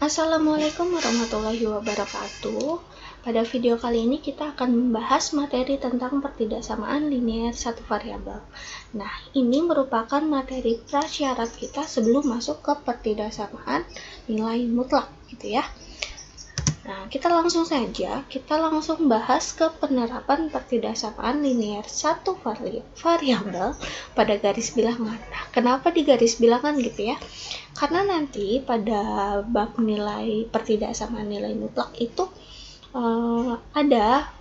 Assalamualaikum warahmatullahi wabarakatuh. Pada video kali ini kita akan membahas materi tentang pertidaksamaan linear satu variabel. Nah, ini merupakan materi prasyarat kita sebelum masuk ke pertidaksamaan nilai mutlak, gitu ya. Nah, kita langsung bahas ke penerapan pertidaksamaan linear satu variabel pada garis bilangan. Nah, kenapa di garis bilangan gitu ya? Karena nanti pada bab nilai pertidaksamaan nilai mutlak itu ada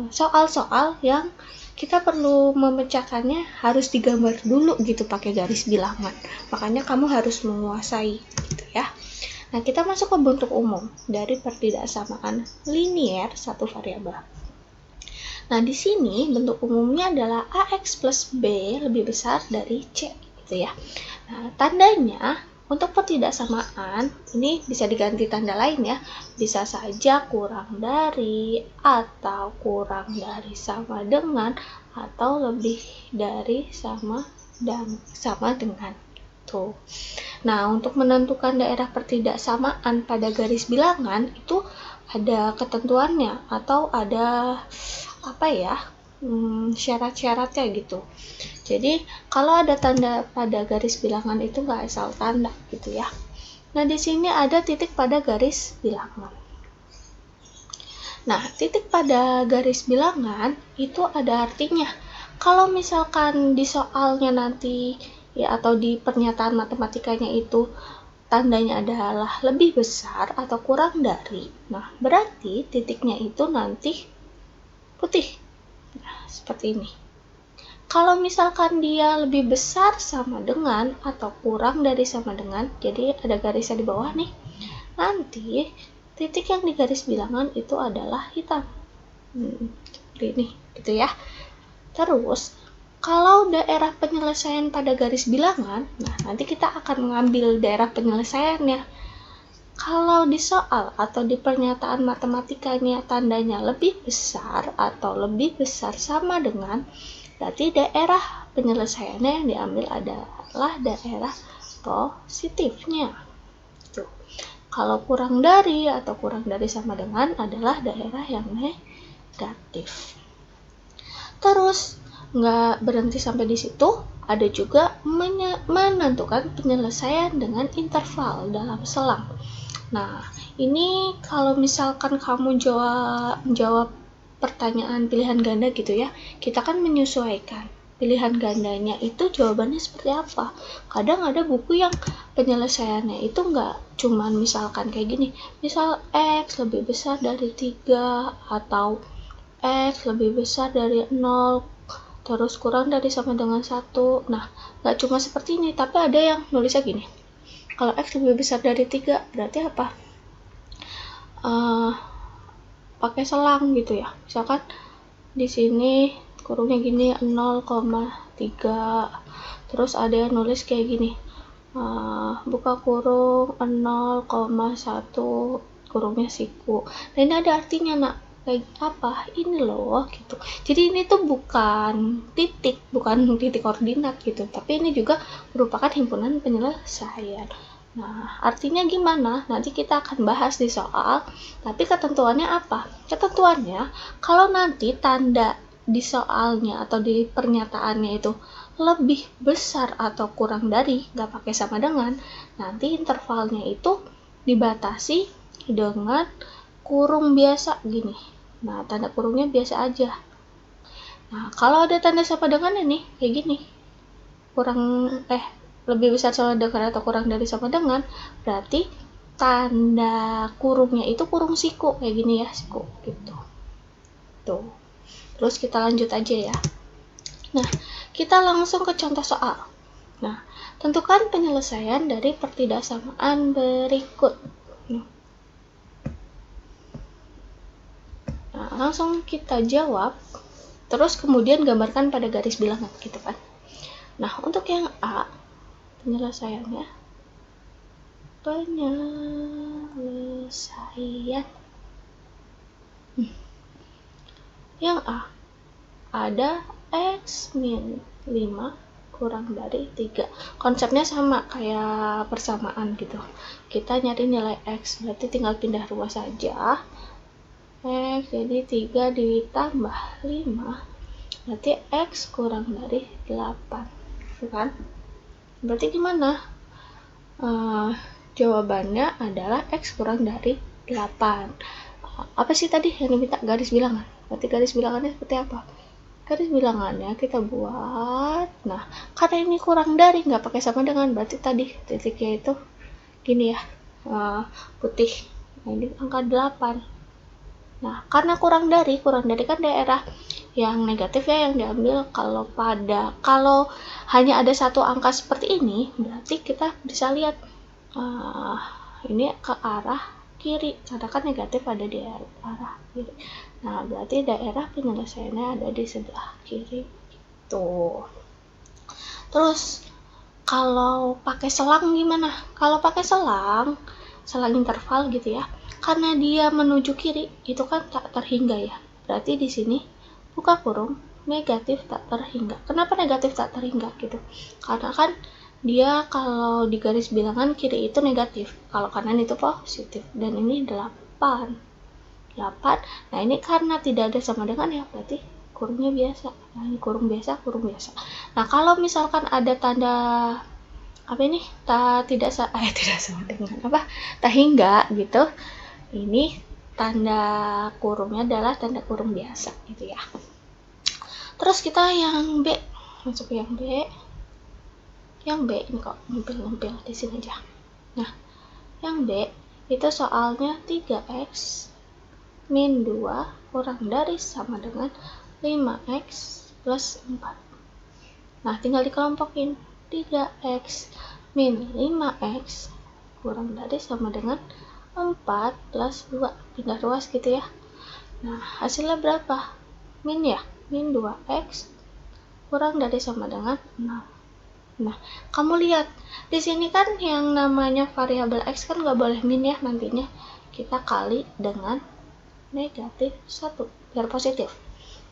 soal-soal yang kita perlu memecahkannya harus digambar dulu gitu pakai garis bilangan. Makanya kamu harus menguasai gitu ya. Nah, kita masuk ke bentuk umum dari pertidaksamaan linear satu variabel. Nah, di sini bentuk umumnya adalah AX plus B lebih besar dari C, gitu ya. Nah, tandanya untuk pertidaksamaan, ini bisa diganti tanda lain ya. Bisa saja kurang dari, atau kurang dari sama dengan, atau lebih dari sama dengan. Tuh. Nah, untuk menentukan daerah pertidaksamaan pada garis bilangan itu ada ketentuannya atau ada syarat-syaratnya gitu. Jadi kalau ada tanda pada garis bilangan itu nggak asal tanda gitu ya. Nah, di sini ada titik pada garis bilangan. Nah, titik pada garis bilangan itu ada artinya. Kalau misalkan di soalnya nanti ya atau di pernyataan matematikanya itu tandanya adalah lebih besar atau kurang dari. Nah, berarti titiknya itu nanti putih. Nah, seperti ini. Kalau misalkan dia lebih besar sama dengan atau kurang dari sama dengan, jadi ada garisnya di bawah nih. Nanti titik yang di garis bilangan itu adalah hitam. Seperti ini, gitu ya. Terus kalau daerah penyelesaian pada garis bilangan, nah nanti kita akan mengambil daerah penyelesaiannya. Kalau di soal atau di pernyataan matematikanya tandanya lebih besar atau lebih besar sama dengan, berarti daerah penyelesaiannya yang diambil adalah daerah positifnya. Tuh. Kalau kurang dari atau kurang dari sama dengan adalah daerah yang negatif. Terus nggak berhenti sampai di situ, ada juga menentukan penyelesaian dengan interval dalam selang. Nah, ini kalau misalkan kamu jawab pertanyaan pilihan ganda gitu ya, kita kan menyesuaikan pilihan gandanya itu jawabannya seperti apa. Kadang ada buku yang penyelesaiannya itu nggak cuman misalkan kayak gini, misal X lebih besar dari 3 atau X lebih besar dari 0 terus kurang dari sama dengan 1. Nah, nggak cuma seperti ini, tapi ada yang nulisnya gini. Kalau X lebih besar dari 3, berarti apa? Pakai selang gitu ya. Misalkan di sini kurungnya gini 0,3. Terus ada yang nulis kayak gini. Buka kurung 0,1 kurungnya siku. Nah, ini ada artinya, nak. Kayak apa ini loh gitu. Jadi ini tuh bukan titik koordinat gitu, tapi ini juga merupakan himpunan penyelesaian. Nah, artinya gimana? Nanti kita akan bahas di soal, tapi ketentuannya apa? Ketentuannya kalau nanti tanda di soalnya atau di pernyataannya itu lebih besar atau kurang dari, nggak pakai sama dengan, nanti intervalnya itu dibatasi dengan kurung biasa gini. Nah, tanda kurungnya biasa aja. Nah, kalau ada tanda sama dengan ini, kayak gini. Lebih besar sama dengan atau kurang dari sama dengan, berarti tanda kurungnya itu kurung siku, kayak gini ya, siku, gitu. Tuh. Terus kita lanjut aja ya. Nah, kita langsung ke contoh soal. Nah, tentukan penyelesaian dari pertidaksamaan berikut. Nah, langsung kita jawab, terus kemudian gambarkan pada garis bilangan gitu kan. Nah, untuk yang A, penyelesaian yang A ada X min 5 kurang dari 3. Konsepnya sama kayak persamaan gitu. Kita nyari nilai X, berarti tinggal pindah ruas saja. X jadi 3 ditambah 5, berarti X kurang dari 8. Kan? Berarti gimana? Jawabannya adalah X kurang dari 8. Apa sih tadi yang diminta? Garis bilangan. Berarti garis bilangannya seperti apa? Garis bilangannya kita buat, nah karena ini kurang dari, nggak pakai sama dengan, berarti tadi titiknya itu gini ya, putih. Nah ini angka 8. Nah karena kurang dari kan daerah yang negatif ya yang diambil. Kalau hanya ada satu angka seperti ini, berarti kita bisa lihat ini ke arah kiri, karena kan negatif ada di arah kiri. Nah, berarti daerah penyelesaiannya ada di sebelah kiri. Tuh. Terus, kalau pakai selang gimana? Kalau pakai selang interval gitu ya, karena dia menuju kiri, itu kan tak terhingga ya. Berarti di sini, buka kurung, negatif tak terhingga. Kenapa negatif tak terhingga gitu? Karena kan dia kalau di garis bilangan kiri itu negatif, kalau kanan itu positif, dan ini 8. Nah ini karena tidak ada sama dengan ya, berarti kurungnya biasa. Nah ini kurung biasa. Nah kalau misalkan ada tanda apa ini, tidak sama dengan apa, tak hingga gitu, ini tanda kurungnya adalah tanda kurung biasa gitu ya. Terus kita yang B, masuk ke yang B. Yang B ini kok ngumpil di sini aja. Nah, yang B itu soalnya 3x min 2 kurang dari sama dengan 5x plus 4. Nah, tinggal dikelompokin. 3x min 5x kurang dari sama dengan 4 plus 2. Pindah ruas gitu ya. Nah, hasilnya berapa? Min ya? Min 2x kurang dari sama dengan 6. Nah, kamu lihat di sini kan yang namanya variabel x kan nggak boleh min ya, nantinya kita kali dengan negatif 1 biar positif.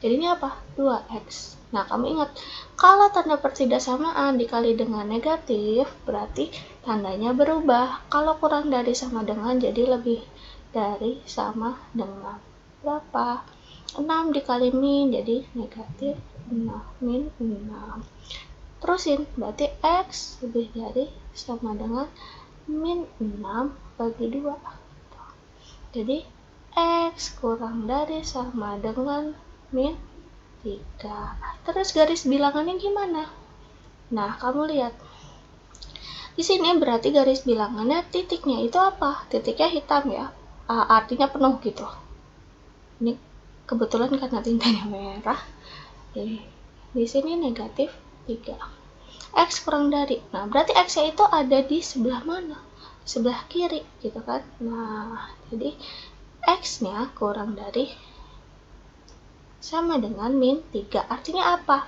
Jadinya apa? 2x. Nah, kamu ingat kalau tanda pertidaksamaan dikali dengan negatif berarti tandanya berubah. Kalau kurang dari sama dengan jadi lebih dari sama dengan berapa? 6 dikali min jadi negatif 6 min 6. Terusin, berarti X lebih dari sama dengan min 6 bagi 2. Jadi, X kurang dari sama dengan min 3. Terus garis bilangannya gimana? Nah, kamu lihat. Di sini berarti garis bilangannya titiknya itu apa? Titiknya hitam ya. Artinya penuh gitu. Ini kebetulan karena tintanya merah. Jadi, di sini negatif 3. X kurang dari. Nah, berarti X-nya itu ada di sebelah mana? Sebelah kiri, gitu kan? Nah, jadi X-nya kurang dari sama dengan min 3. Artinya apa?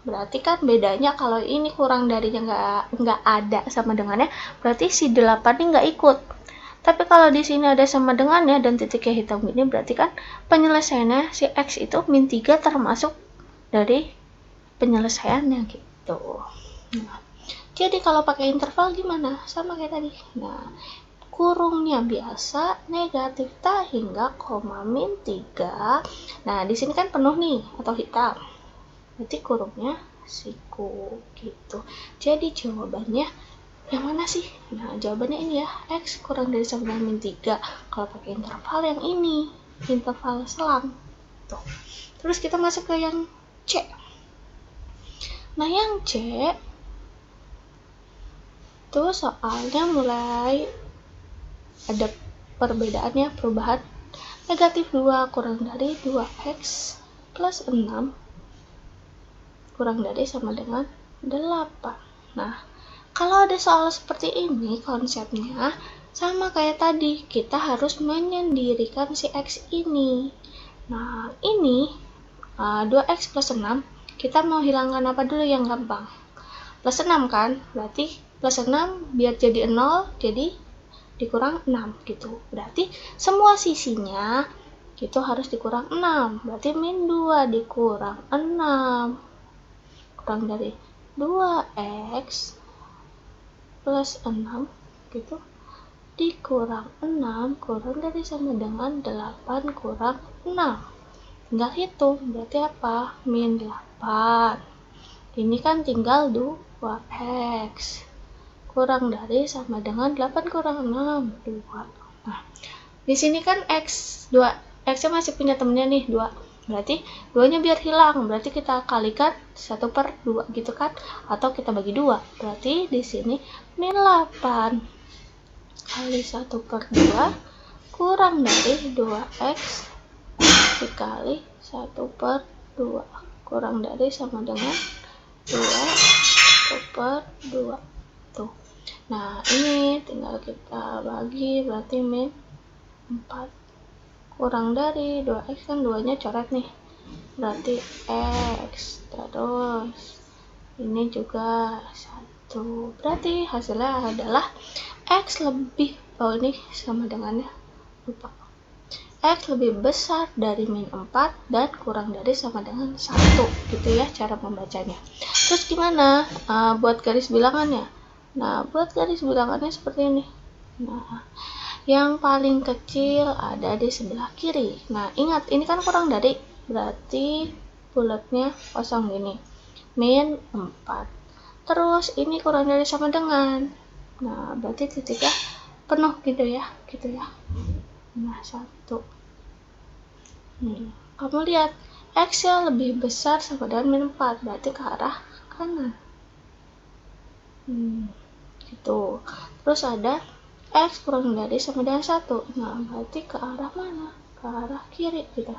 Berarti kan bedanya kalau ini kurang darinya nggak ada sama dengannya, berarti si 8 ini nggak ikut. Tapi kalau di sini ada sama dengannya dan titiknya hitam ini, berarti kan penyelesaiannya si X itu min 3 termasuk dari penyelesaiannya gitu. Nah, jadi kalau pakai interval gimana? Sama kayak tadi. Nah, kurungnya biasa negatif tak hingga koma min 3. Nah, di sini kan penuh nih atau hitam. Berarti kurungnya siku gitu. Jadi jawabannya yang mana sih? Nah, jawabannya ini ya, X kurang dari sama dengan min 3. Kalau pakai interval yang ini, interval selang. Tuh. Terus kita masuk ke yang C. Nah, yang C itu soalnya mulai ada perbedaannya, perubahan negatif 2 kurang dari 2x plus 6 kurang dari sama dengan 8. Nah, kalau ada soal seperti ini, konsepnya sama kayak tadi, kita harus menyendirikan si x ini. Nah, ini 2x plus 6, kita mau hilangkan apa dulu yang gampang? Plus 6 kan? Berarti plus 6 biar jadi 0, jadi dikurang 6 gitu. Berarti semua sisinya itu harus dikurang 6. Berarti min 2 dikurang 6 kurang dari 2x plus 6 gitu, dikurang 6 kurang dari sama dengan 8 kurang 6. Tinggal hitung, berarti apa? Min 8. Ini kan tinggal 2x. Kurang dari sama dengan 8 kurang 6, 2. Nah, di sini kan x, 2x-nya masih punya temennya nih, 2. Berarti 2-nya biar hilang, berarti kita kalikan 1/2 gitu kan, atau kita bagi 2. Berarti di sini min 8 kali 1/2 kurang dari 2x dikali 1/2 kurang dari sama dengan 2/2 tuh. Nah, ini tinggal kita bagi, berarti min 4 kurang dari 2x, kan 2-nya coret nih, berarti x, terus ini juga 1, berarti hasilnya adalah x lebih, ini sama dengannya, lupa, x lebih besar dari min 4 dan kurang dari sama dengan 1, gitu ya cara membacanya. Terus gimana buat garis bilangannya? Nah, buat garis bilangannya seperti ini. Nah, yang paling kecil ada di sebelah kiri. Nah, ingat, ini kan kurang dari, berarti bulatnya kosong gini, min 4. Terus ini kurang dari sama dengan, nah berarti titiknya penuh gitu ya. Nah, 1. Kamu lihat, x nya lebih besar sama dengan min 4, berarti ke arah kanan. Gitu. Terus ada x kurang dari sama dengan 1. Nah, berarti ke arah mana? Ke arah kiri gitu.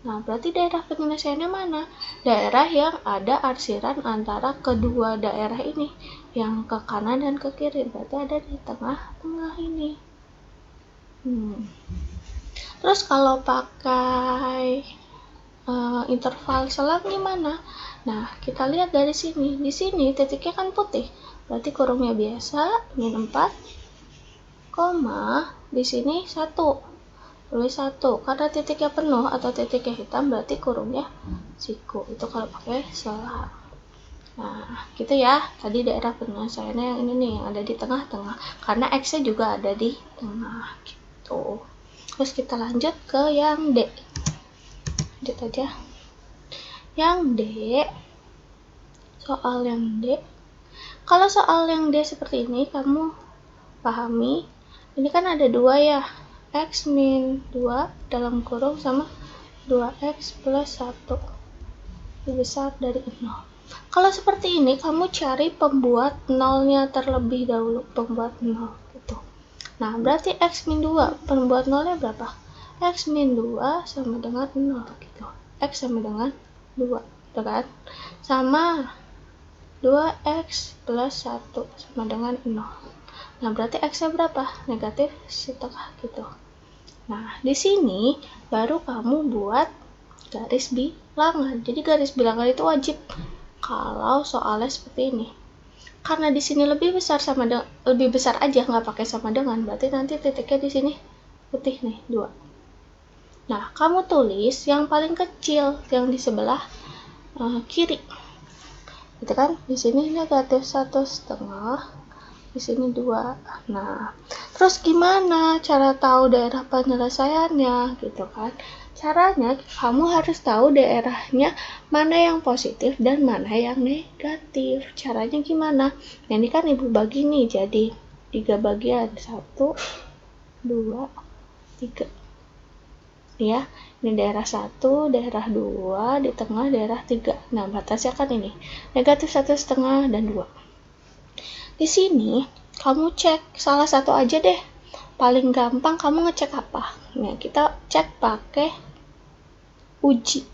Nah, berarti daerah penyelesaiannya mana? Daerah yang ada arsiran antara kedua daerah ini, yang ke kanan dan ke kiri, berarti ada di tengah-tengah ini. Terus kalau pakai interval selang gimana? Nah, kita lihat dari sini. Di sini titiknya kan putih, berarti kurungnya biasa, min 4, di sini 1. Tulis 1, karena titiknya penuh atau titiknya hitam, berarti kurungnya siku. Itu kalau pakai selang. Nah, gitu ya. Tadi daerah penyelesaiannya yang ini nih, yang ada di tengah-tengah, karena x-nya juga ada di tengah gitu. Terus kita lanjut ke yang D. Lanjut aja. Yang D, soal yang D. Kalau soal yang D seperti ini, kamu pahami, ini kan ada 2 ya, x min 2 dalam kurung sama 2x plus 1 lebih besar dari 0. Kalau seperti ini, kamu cari pembuat nolnya terlebih dahulu, pembuat 0 gitu. Nah, berarti x min 2, pembuat nolnya berapa? X min 2 sama dengan 0 gitu. X sama dengan 2, gitu kan? Sama 2x plus 1 sama dengan 0. Nah, berarti x-nya berapa? Negatif setengah gitu. Nah, di sini baru kamu buat garis bilangan. Jadi garis bilangan itu wajib kalau soalnya seperti ini. Karena di sini lebih besar lebih besar aja, nggak pakai sama dengan, berarti nanti titiknya di sini putih nih, 2. Nah, kamu tulis yang paling kecil yang di sebelah kiri. Itu kan di sini negatif 1,5, di sini 2. Nah, terus gimana cara tahu daerah penyelesaiannya gitu kan? Caranya kamu harus tahu daerahnya mana yang positif dan mana yang negatif. Caranya gimana? Nah, ini kan ibu bagi nih jadi 3 bagian, 1, 2, 3. Ya, ini daerah 1, daerah 2, di tengah daerah 3. Nah, batasnya kan ini, negatif 1,5 dan 2. Di sini kamu cek salah satu aja deh. Paling gampang kamu ngecek apa? Nah, kita cek pakai uji.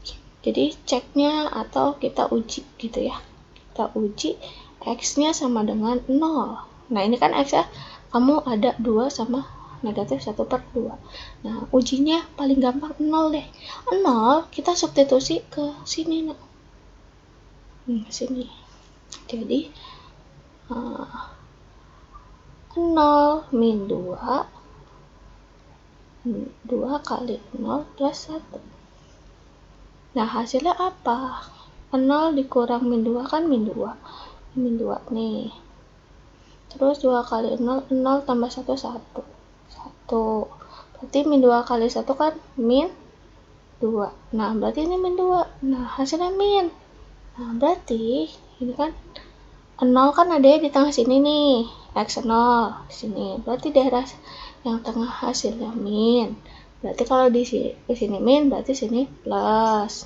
Jadi ceknya atau kita uji gitu ya. Kita uji x-nya sama dengan 0. Nah, ini kan x ya, kamu ada 2 sama negatif 1/2. Nah, ujinya paling gampang 0 deh. 0 kita substitusi ke sini. Sini. Jadi 0 min 2 kali 0 plus 1. Nah, hasilnya apa? 0 dikurang min 2 kan min 2. Min 2 nih. Terus 2 kali 0, 0 tambah 1, 1. 1. Berarti min 2 kali 1 kan min 2. Nah, berarti ini min 2. Nah, hasilnya min. Nah, berarti ini kan 0 kan ada di tengah sini nih. X 0 sini. Berarti daerah yang tengah hasilnya min. Berarti kalau di sini min, berarti sini plus.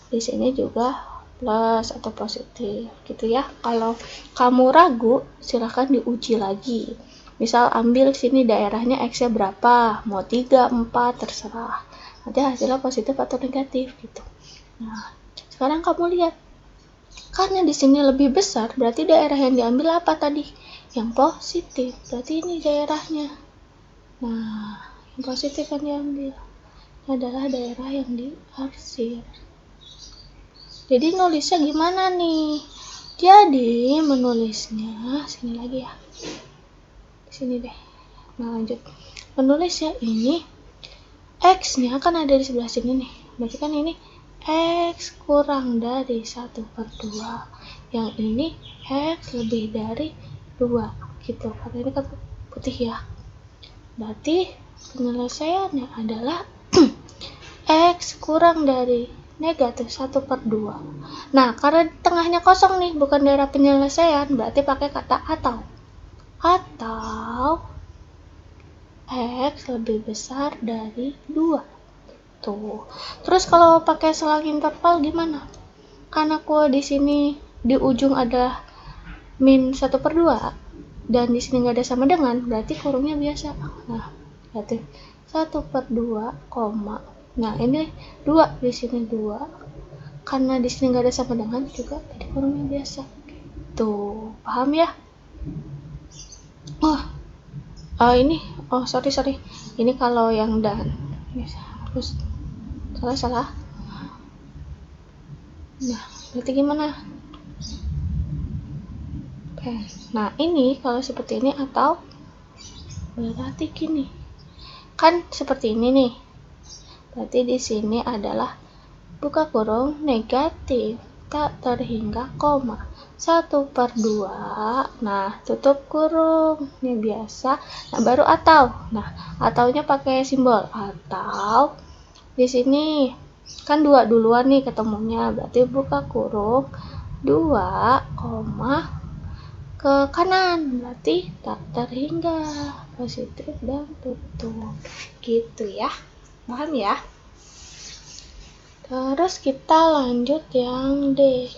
Di sini juga plus atau positif gitu ya. Kalau kamu ragu, silahkan diuji lagi. Misal ambil sini daerahnya X-nya berapa, mau 3, 4, terserah. Nanti hasilnya positif atau negatif gitu. Nah, sekarang kamu lihat. Karena di sini lebih besar, berarti daerah yang diambil apa tadi? Yang positif. Berarti ini daerahnya. Nah, yang positif yang diambil adalah daerah yang diarsir. Jadi nulisnya gimana nih? Jadi menulisnya sini lagi ya. Sini deh. Nah, lanjut. Menulisnya ini X-nya kan ada di sebelah sini nih. Berarti kan ini X kurang dari 1/2. Yang ini X lebih dari 2 gitu. Karena ini kan putih ya. Berarti penyelesaiannya adalah X kurang dari negatif 1/2. Nah, karena tengahnya kosong nih, bukan daerah penyelesaian, berarti pakai kata atau. Atau X lebih besar dari 2. Tuh. Terus kalau pakai selang interval gimana? Karena di sini di ujung ada min 1/2 dan di sini nggak ada sama dengan, berarti kurungnya biasa. Nah, berarti 1/2, nah ini 2, di sini 2. Karena di sini nggak ada sama dengan juga, jadi kurungnya biasa. Tuh, paham ya? Ini, sorry. Ini kalau yang dan, terus salah. Nah, berarti gimana? Nah, ini kalau seperti ini atau berarti gini. Kan seperti ini nih. Berarti di sini adalah buka kurung negatif tak terhingga koma 1/2. Nah, tutup kurung. Ini biasa. Nah, baru atau. Nah, ataunya pakai simbol atau di sini kan 2 duluan nih ketemunya. Berarti buka kurung 2, ke kanan, berarti tak terhingga, positif dan tutup gitu ya. Paham ya? Terus kita lanjut yang D.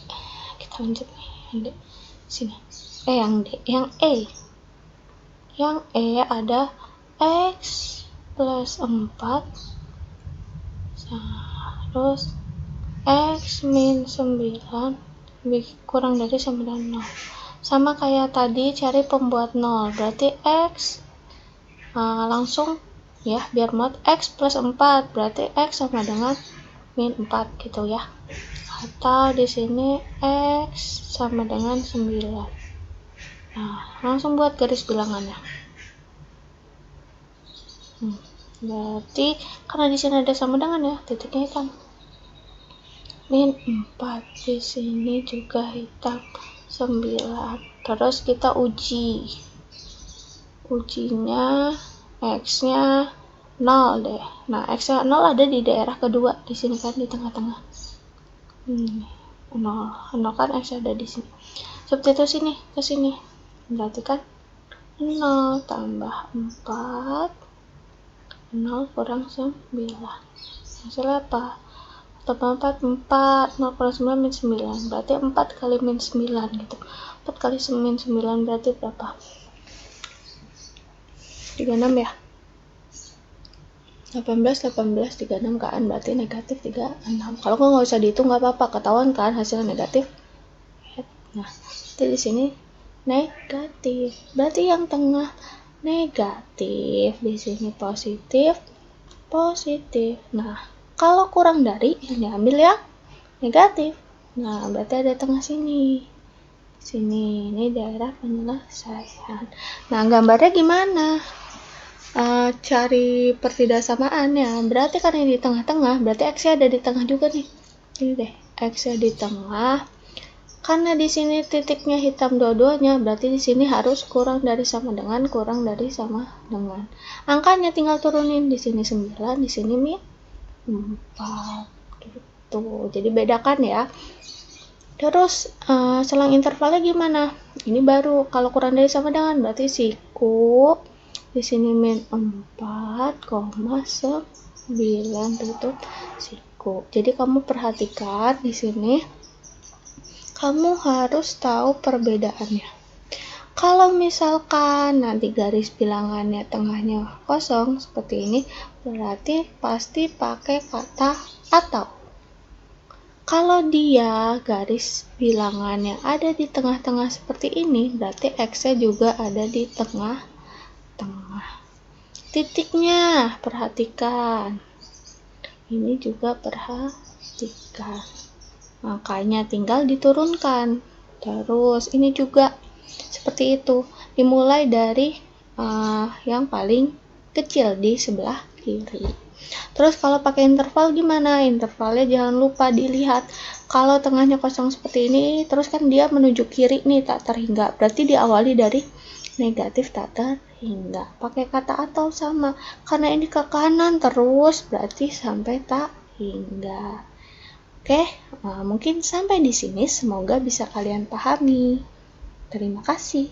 Kita lanjut nih yang D. Sini. Yang E. Yang E ada X plus 4 terus X min 9 lebih kurang dari 9,0. Sama kayak tadi cari pembuat 0, berarti X langsung ya, biar muat X plus 4, berarti X sama dengan min 4 gitu ya. Atau di sini X sama dengan 9. Nah, langsung buat garis bilangannya. Berarti karena di sini ada sama dengan ya, titiknya hitam. Min 4, di sini juga hitam 9. Terus kita ujinya X-nya 0 deh. Nah, X-nya 0 ada di daerah kedua di sini kan, di tengah-tengah. 0 kan X ada di sini. Seperti itu sini ke sini. Berarti kan 0 tambah 4, 0 kurang 9. Hasilnya apa? Tambah 4, 0 kurang 9 min 9. Berarti 4 kali min 9 gitu. 4 kali min 9 berarti berapa? 36 ya? 18, 36 kan? Berarti negatif 36. Kalau nggak usah dihitung nggak apa-apa, ketahuan kan hasilnya negatif. Nah, jadi di sini negatif. Berarti yang tengah negatif, di sini positif. Nah, kalau kurang dari yang diambil yang negatif. Nah, berarti ada tengah sini. Sini, ini daerah penyelesaian. Nah, gambarnya gimana? Cari pertidaksamaan ya. Berarti karena ini di tengah-tengah, berarti X-nya ada di tengah juga nih. Ini deh. X-nya di tengah. Karena di sini titiknya hitam dua-duanya, berarti di sini harus kurang dari sama dengan, kurang dari sama dengan. Angkanya tinggal turunin, di sini 9, di sini 4 gitu. Jadi bedakan ya. Terus selang intervalnya gimana? Ini baru kalau kurang dari sama dengan berarti siku di sini min 4,9 tutup siku. Jadi kamu perhatikan di sini, kamu harus tahu perbedaannya. Kalau misalkan nanti garis bilangannya tengahnya kosong seperti ini, berarti pasti pakai kata atau. Kalau dia garis bilangannya ada di tengah-tengah seperti ini, berarti X-nya juga ada di tengah-tengah. Titiknya perhatikan. Ini juga perhatikan. Makanya tinggal diturunkan. Terus ini juga seperti itu. Dimulai dari yang paling kecil di sebelah kiri. Terus kalau pakai interval gimana? Intervalnya jangan lupa dilihat. Kalau tengahnya kosong seperti ini, terus kan dia menuju kiri nih, tak terhingga. Berarti diawali dari negatif tak terhingga. Pakai kata atau sama. Karena ini ke kanan terus, berarti sampai tak hingga. Oke, mungkin sampai di sini. Semoga bisa kalian pahami. Terima kasih.